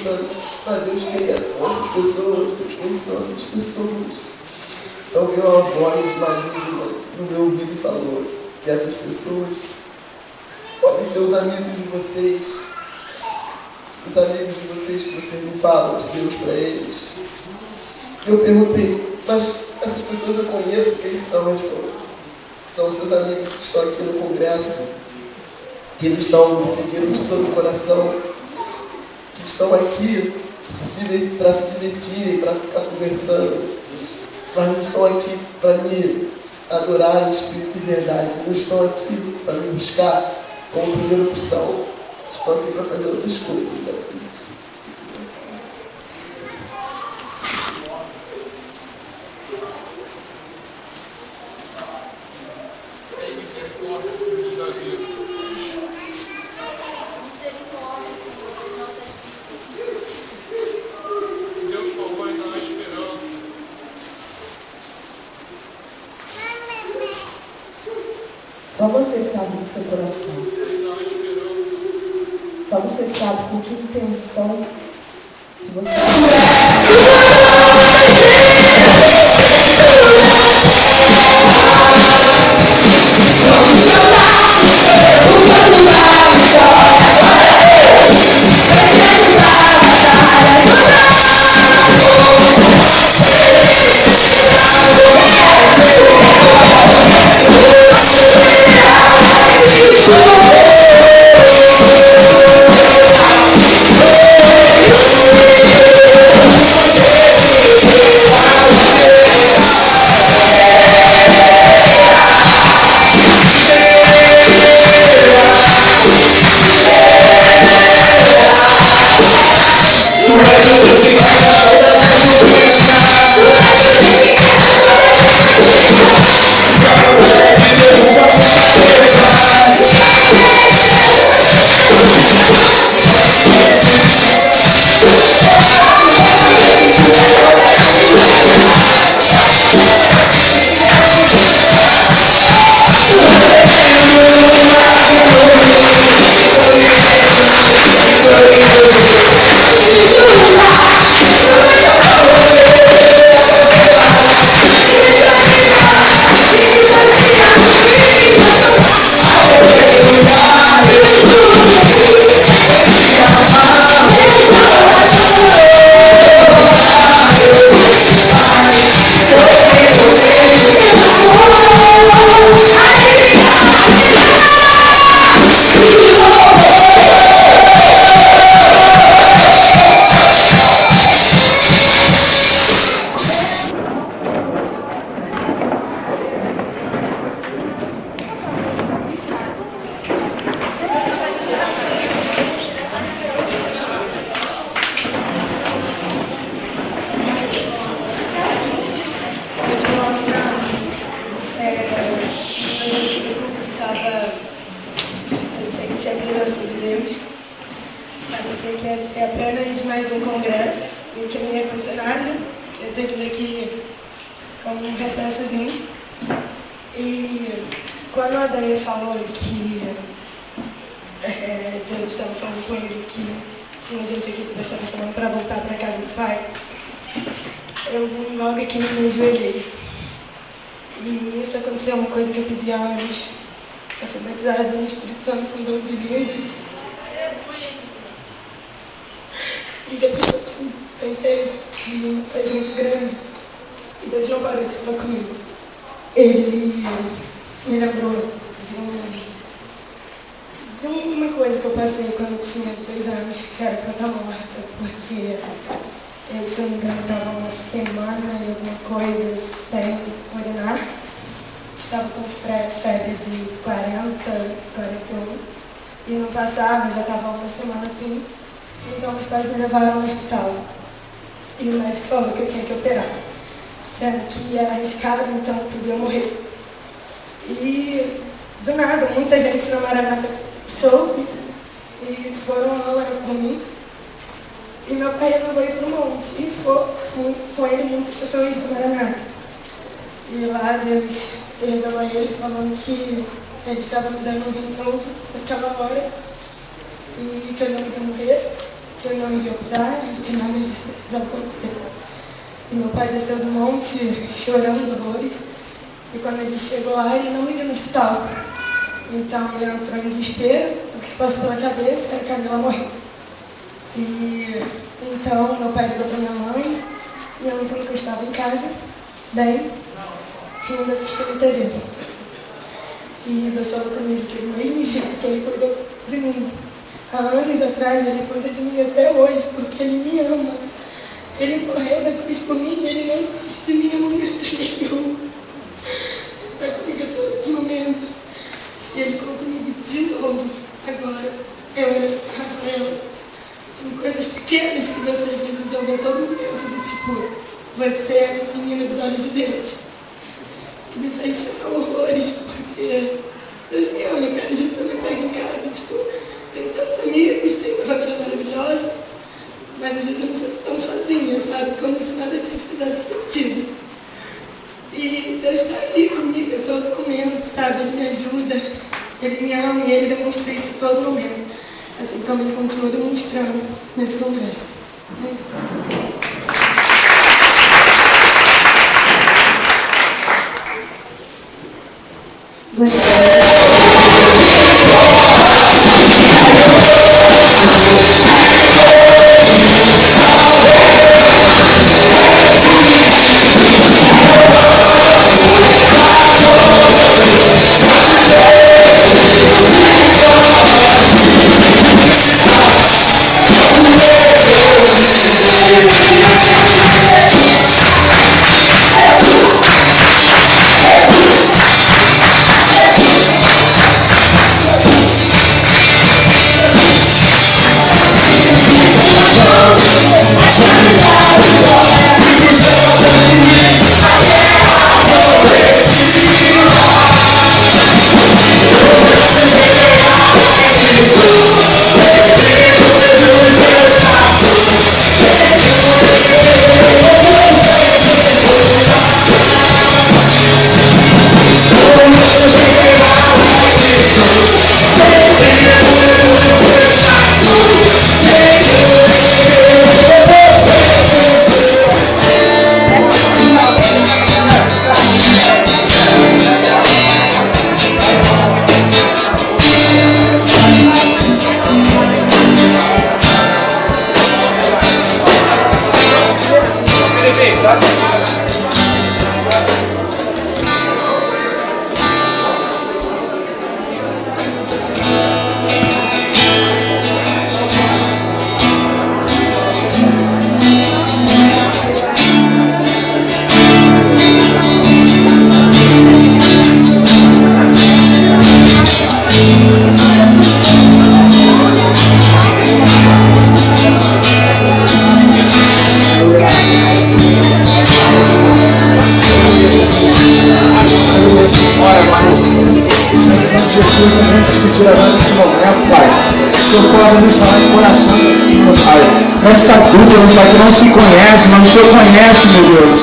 perguntando para Deus quem são essas pessoas, Deus, quem são essas pessoas. Então veio uma voz maligna no meu ouvido e falou que essas pessoas podem ser os amigos de vocês, os amigos de vocês que vocês não falam de Deus para eles. Eu perguntei, mas essas pessoas eu conheço, quem são? Eles falaram, são os seus amigos que estão aqui no congresso, que eles estão me seguindo de todo o coração, que estão aqui para se divertirem, para ficar conversando, mas não estão aqui para me adorar em espírito e verdade, não estão aqui para me buscar como primeira opção, estão aqui para fazer outras coisas. Né? Só você sabe do seu coração. Só você sabe com que intenção que você é apenas mais um congresso e que não ia acontecer nada. Eu tenho aqui como um recessozinho. E quando a Adair falou que Deus estava falando com ele que tinha gente aqui que Deus estava chamando para voltar para a casa do Pai, eu vim logo aqui e me ajoelhei. E isso aconteceu uma coisa que eu pedi há anos. Eu fui batizada no Espírito Santo com dom de línguas. E depois eu sentei que um pé muito grande e Deus não parou de falar comigo. Ele me lembrou de uma coisa que eu passei quando eu tinha 2 anos, que era pra eu estar morta, porque eu, se não me engano, estava uma semana e alguma coisa sem urinar. Estava com febre de 40, 41 e não passava, já estava uma semana assim. Então meus pais me levaram ao hospital e o médico falou que eu tinha que operar, sendo que era arriscado, então eu podia morrer. E do nada, muita gente na Maranata soube e foram lá orar por mim. E meu pai resolveu ir para o monte e foi com ele muitas pessoas do Maranata. E lá Deus se revelou a ele falando que ele estava me dando um rim novo naquela hora e que eu não ia morrer. que eu não ia orar, que nada disso precisava acontecer. E meu pai desceu do monte chorando horrores. E quando ele chegou lá, ele não ia no hospital. Então ele entrou em desespero, o que passou pela cabeça era que a Camila morreu. E então meu pai ligou para minha mãe falou que eu estava em casa, bem, rindo, assistindo TV. E Deus falou comigo que do mesmo jeito que ele cuidou de mim há anos atrás, ele cuida de mim até hoje, porque ele me ama. Ele morreu na cruz por mim e ele não desiste de mim em momento nenhum. Ele está comigo a todos os momentos. E ele falou comigo de novo, agora. Eu era Rafael. Tem coisas pequenas que você às vezes ouve a todo momento, do tipo, você é a menina dos olhos de Deus. Que me faz chorar horrores, porque Deus me ama, cara. A gente também pega em casa, tipo, tenho tantos amigos, tenho uma família maravilhosa, mas às vezes eu me sinto tão sozinha, sabe? Como se nada disso fizesse sentido. E Deus está ali comigo a todo momento, sabe? Ele me ajuda, Ele me ama e Ele demonstra isso a todo momento. Assim como Ele continua demonstrando nesse congresso. Essa dúvida, Pai, que não se conhece, mas o Senhor conhece, meu Deus.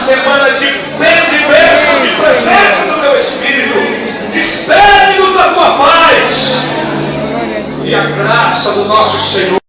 semana de bênção, de presença do teu Espírito. Despede-nos da tua paz. E a graça do nosso Senhor